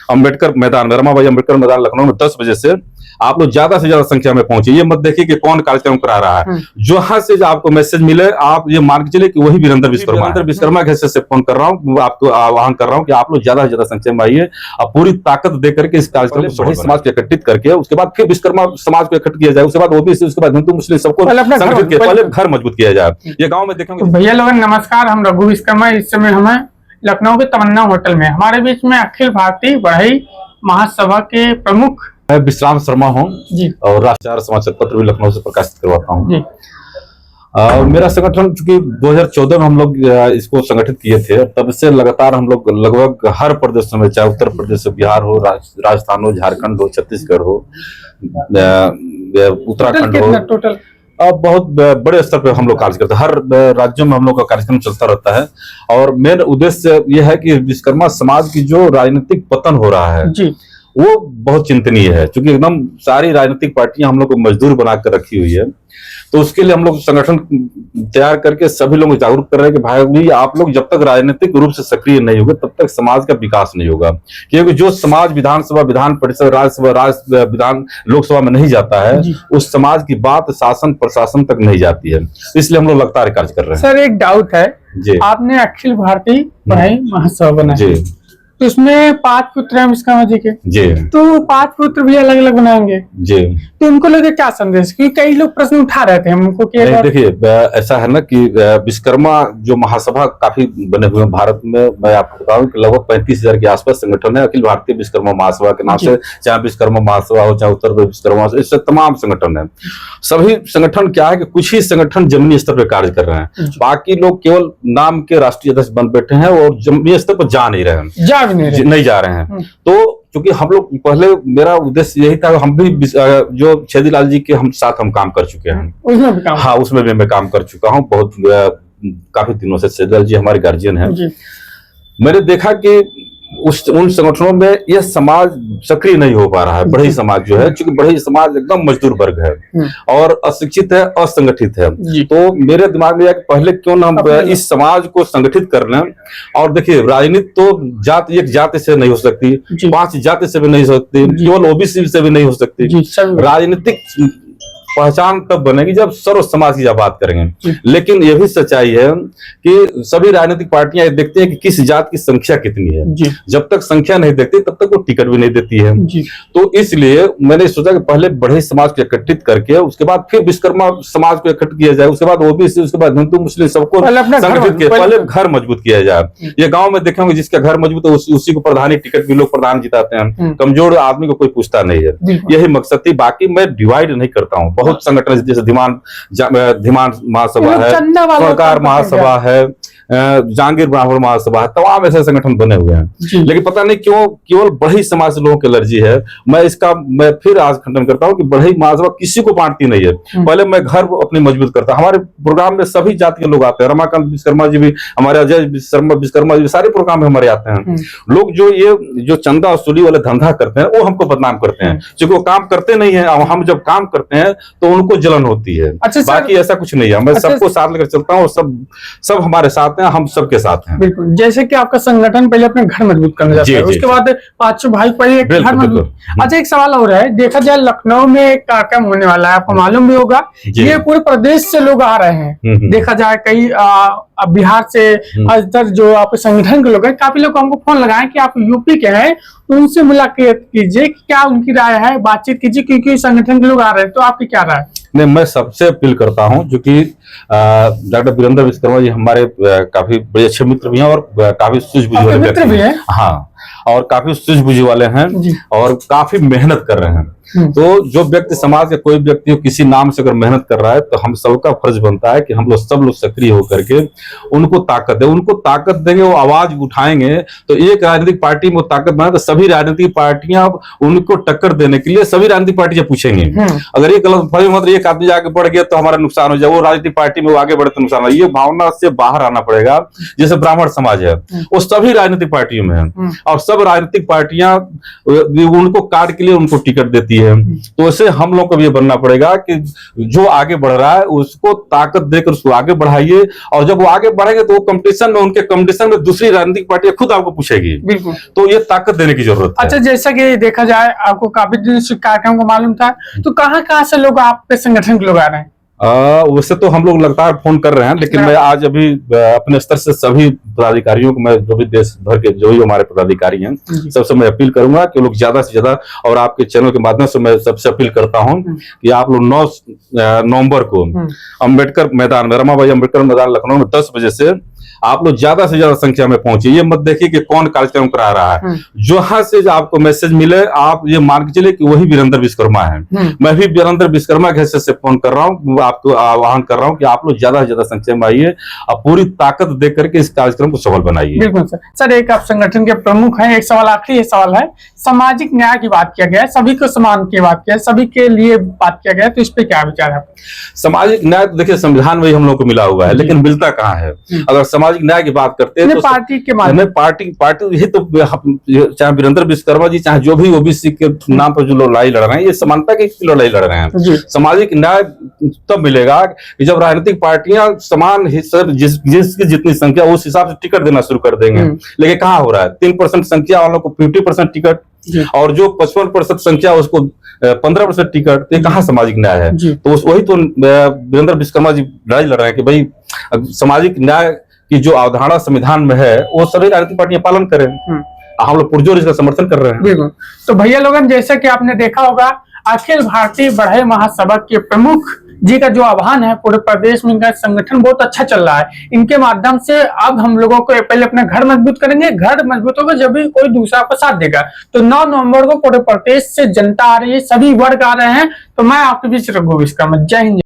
अम्बेडकर मैदान में, रमाबाई अम्बेडकर मैदान लखनऊ में 10 बजे से आप लोग ज्यादा से ज्यादा संख्या में पहुंचे। ये मत देखिए कि कौन कार्यक्रम करा रहा है, जहां से आपको मैसेज मिले आप ये मान के चले कि वही वीरेंद्र विश्वकर्मा के से फोन कर रहा हूँ, आपको आह्वान कर रहा हूँ कि आप लोग ज्यादा से ज्यादा संख्या में आइए और पूरी ताकत दे करके इस कार्यक्रम को बड़े समाज को एकत्रित करके उसके बाद फिर विश्वकर्मा समाज को इकट्ठा किया जाए, उसके बाद ओबीसी, उसके बाद हिंदू मुस्लिम सबको संगठित किया, पहले घर मजबूत किया जाए। ये गाँव में देखेंगे। भैया लोग नमस्कार, हम रघु विश्वकर्मा। इस समय हमें लखनऊ के तमन्ना होटल में हमारे बीच में अखिल भारतीय बढ़ई महासभा के प्रमुख मैं विश्राम शर्मा हूँ जी, और राष्ट्रीय समाचार पत्र भी लखनऊ से प्रकाशित करवाता हूँ। मेरा संगठन चूंकि 2014 में हम लोग इसको संगठित किए थे, तब से लगातार हम लोग लगभग हर प्रदेशों में, चाहे उत्तर प्रदेश हो, बिहार हो, राजस्थान हो, झारखंड हो, छत्तीसगढ़ हो, उत्तराखंड हो, टोटल बहुत बड़े स्तर पर हम लोग कार्य करते हैं। हर राज्यों में हम लोग का कार्यक्रम चलता रहता है और मेन उद्देश्य यह है कि विश्वकर्मा समाज की जो राजनीतिक पतन हो रहा है जी, वो बहुत चिंतनीय है, क्योंकि एकदम सारी राजनीतिक पार्टियां हम लोग को मजदूर बनाकर रखी हुई है। तो उसके लिए हम लोग संगठन तैयार करके सभी लोग जागरूक कर रहे हैं कि भाई आप लोग जब तक राजनीतिक रूप से सक्रिय नहीं होंगे तब तक समाज का विकास नहीं होगा, क्योंकि जो समाज विधानसभा, विधान परिषद, राज्यसभा, विधान, लोकसभा में नहीं जाता है, उस समाज की बात शासन प्रशासन तक नहीं जाती है। इसलिए हम लोग लगातार कार्य कर रहे हैं। सर एक डाउट है जी, आपने अखिल भारतीय बढ़ई महासभा बनाया जी, तो उसमें 5 पुत्र हैं विश्वकर्मा जी के, जी, तो 5 पुत्र भी अलग अलग बनाएंगे जी, तो उनको लेके क्या संदेश? क्योंकि कई लोग प्रश्न उठा रहे थे हमको कि देखिए ऐसा है ना कि विश्वकर्मा जो महासभा काफी बने हुए हैं भारत में। मैं आपको बताऊं कि लगभग 35,000 के आसपास संगठन है अखिल भारतीय विश्वकर्मा महासभा के नाम से, चाहे विश्वकर्मा महासभा हो, चाहे उत्तर प्रदेश विश्वकर्मा, इससे तमाम संगठन है। सभी संगठन क्या है कि कुछ ही संगठन जमीनी स्तर पर कार्य कर रहे हैं, बाकी लोग केवल नाम के राष्ट्रीय अध्यक्ष बन बैठे हैं और जमीनी स्तर पर जा नहीं रहे हैं, नहीं जा रहे हैं। तो क्योंकि हम लोग पहले, मेरा उद्देश्य यही था, हम भी जो छेदीलाल जी के हम साथ हम काम कर चुके हैं, उसमें भी काम, हाँ उसमें भी मैं काम कर चुका हूँ बहुत काफी दिनों से। छेदीलाल जी हमारे गार्जियन हैं। मैंने देखा कि उन संगठनों में यह समाज सक्रिय नहीं हो पा रहा है। बढ़ई समाज जो है, क्योंकि बढ़ई समाज एकदम मजदूर वर्ग है और अशिक्षित है, असंगठित है। तो मेरे दिमाग में पहले क्यों ना हम इस समाज को संगठित कर लें। और देखिए राजनीति तो जाति, एक जाति से नहीं हो सकती, 5 जाति से भी नहीं हो सकती, केवल ओबीसी से भी नहीं हो सकती। राजनीतिक पहचान तब बनेगी जब सर्व समाज की जब बात करेंगे। लेकिन यह भी सच्चाई है कि सभी राजनीतिक पार्टियां देखती हैं कि किस जात की संख्या कितनी है। जब तक संख्या नहीं देखती तब तक वो टिकट भी नहीं देती है। तो इसलिए मैंने सोचा कि पहले बढ़ई समाज को एकत्रित करके उसके बाद फिर विश्वकर्मा समाज को इकट्ठा किया जाए, उसके बाद ओबीसी, उसके बाद हिंदू मुस्लिम सबको संगठित किया, पहले घर मजबूत किया जाए। ये गाँव में देखेंगे जिसका घर मजबूत है उसी को प्रधानी टिकट भी लोग प्रधान जिताते हैं, कमजोर आदमी को कोई पूछता नहीं है। यही मकसद थी। बाकी मैं डिवाइड नहीं करता हूँ। बहुत संगठन जैसे धीमान महासभा है, सरकार महासभा है, जहांगीर ब्राह्मण महासभा है, तमाम ऐसे संगठन बने हुए हैं। लेकिन पता नहीं क्यों केवल बढ़ई समाज से लोगों की एलर्जी है। मैं फिर आज खंडन करता हूँ कि बढ़ई महासभा किसी को बांटती नहीं है। पहले मैं घर अपनी मजबूत करता। हमारे प्रोग्राम में सभी जाति के लोग आते हैं। रमाकांत विश्वकर्मा जी भी, हमारे अजय विश्वकर्मा जी, सारे प्रोग्राम में हमारे आते हैं। लोग जो चंदा वसूली वाले धंधा करते हैं वो हमको बदनाम करते हैं, क्योंकि वो काम करते नहीं है। हम जब काम करते हैं तो उनको जलन होती है। बाकी ऐसा कुछ नहीं है। मैं सबको साथ लेकर चलता हूँ, सब हमारे साथ हैं, हम सबके साथ हैं। बिल्कुल, जैसे कि आपका संगठन पहले अपने घर मजबूत करना चाहता है, उसके बाद 5 भाई पहले घर मजबूत। अच्छा एक सवाल हो रहा है, देखा जाए लखनऊ में एक कार्यक्रम होने वाला है, आपको मालूम भी होगा, ये पूरे प्रदेश से लोग आ रहे हैं। देखा जाए कई बिहार से, अधिकतर जो आपके संगठन के लोग हैं, काफी लोग हमको फोन लगाए कि आप यूपी के हैं, उनसे मुलाकात कीजिए, क्या उनकी राय है, बातचीत कीजिए, क्योंकि संगठन के लोग आ रहे हैं। तो आपकी क्या राय? नहीं, मैं सबसे अपील करता हूं, क्योंकि डॉक्टर वीरेंद्र विश्वकर्मा जी हमारे काफी बड़े अच्छे मित्र भी हैं और काफी सूझबूझ वाले मित्र भी हैं। हाँ, और काफी सूझबूझ वाले हैं और काफी मेहनत कर रहे हैं। तो जो व्यक्ति, समाज के कोई व्यक्ति किसी नाम से अगर मेहनत कर रहा है तो हम सबका फर्ज बनता है कि हम लोग सब लोग सक्रिय होकर के उनको ताकत दें। उनको ताकत देंगे, वो आवाज उठाएंगे तो एक राजनीतिक पार्टी में वो ताकत बना, तो सभी राजनीतिक पार्टियां उनको टक्कर देने के लिए सभी राजनीतिक पार्टियां पूछेंगी। अगर ये गलत फर्ज मतलब एक आदमी आगे बढ़ गया तो हमारा नुकसान हो जाए, वो राजनीतिक पार्टी में वो आगे बढ़े तो नुकसान हो। ये भावना से बाहर आना पड़ेगा। जैसे ब्राह्मण समाज है, वो सभी राजनीतिक पार्टियों में है और सब सब राजनीतिक पार्टियां उनको कार्ड के लिए उनको टिकट देती है। तो ऐसे हम लोग को भी ये बनना पड़ेगा कि जो आगे बढ़ रहा है उसको ताकत देकर उसको आगे बढ़ाइए, और जब वो आगे बढ़ेंगे तो वो कंपटीशन में, उनके कंपटीशन में दूसरी राजनीतिक पार्टियां खुद आपको पूछेगी। बिल्कुल। तो ये ताकत देने की जरूरत है। अच्छा, जैसा कि देखा जाए, आपको काफी दिन से कार्यक्रम को मालूम था, तो कहाँ से लोग आपके संगठन के लोग आ रहे हैं? वैसे तो हम लोग लगातार फोन कर रहे हैं, लेकिन मैं आज अभी अपने स्तर से सभी पदाधिकारियों को, मैं जो भी देश भर के जो भी हमारे पदाधिकारी हैं सबसे मैं अपील करूंगा कि लोग ज्यादा से ज्यादा, और आपके चैनल के माध्यम से मैं सबसे अपील करता हूं कि आप लोग 9 नवंबर को अम्बेडकर मैदान में, रमाबाई अम्बेडकर मैदान लखनऊ में 10 बजे से आप लोग ज्यादा से ज्यादा संख्या में पहुंचे। ये मत देखिए कि कौन कार्यक्रम करा रहा है, जहां से आपको मैसेज मिले आप ये मान के चले कि वही वीरेंद्र विश्वकर्मा है। मैं भी वीरेंद्र विश्वकर्मा के हैसियत से फोन कर रहा हूँ, आपको आह्वान कर रहा हूँ कि आप लोग ज्यादा से ज्यादा संख्या में आइए और पूरी ताकत दे करके इस कार्यक्रम को सफल बनाइए। बिल्कुल सर। सर, एक आप संगठन के प्रमुख हैं, एक सवाल आखिरी सवाल है, सामाजिक न्याय की बात किया गया है, सभी को समान की बात किया, सभी के लिए बात किया गया है, तो इस पे क्या विचार है? सामाजिक न्याय तो देखिए संविधान में ही हम लोग को मिला हुआ है, लेकिन मिलता कहाँ है? अगर सामाजिक न्याय की बात करते हैं तो पार्टी के माध्यम, पार्टी ही तो, चाहे वीरेंद्र विश्वकर्मा जी, चाहे जो भी ओबीसी के नाम पर जो लड़ाई लड़ रहे हैं, ये समानता की लड़ाई लड़ रहे हैं। सामाजिक न्याय तब मिलेगा कि जब राजनीतिक पार्टियां समान हिस्सा, जिसकी जितनी संख्या उस हिसाब से टिकट देना शुरू कर देंगे। लेकिन कहाँ हो रहा है? 3% संख्या वालों को 50% टिकट, और जो 55% संख्या उसको 15% टिकट। तो ये कहाँ सामाजिक न्याय है? तो वही तो वीरेंद्र विश्वकर्मा जी लड़ाई लड़ रहे हैं कि भाई सामाजिक न्याय की जो अवधारणा संविधान में है वो सभी राजनीतिक पार्टियां पालन करें। हम लोग पुरजोर इसका समर्थन कर रहे हैं। बिल्कुल। तो भैया लोगन, जैसे कि आपने देखा होगा, अखिल भारतीय बढ़ई महासभा के प्रमुख जी का जो आह्वान है, पूरे प्रदेश में इनका संगठन बहुत अच्छा चल रहा है। इनके माध्यम से अब हम लोगों को पहले अपना घर मजबूत करेंगे, घर मजबूत होगा जब भी कोई दूसरा आपका साथ देगा। तो 9 नवंबर को पूरे प्रदेश से जनता आ रही है, सभी वर्ग आ रहे हैं। तो मैं आपके बीच रघु विश्वकर्मा, जय हिंद।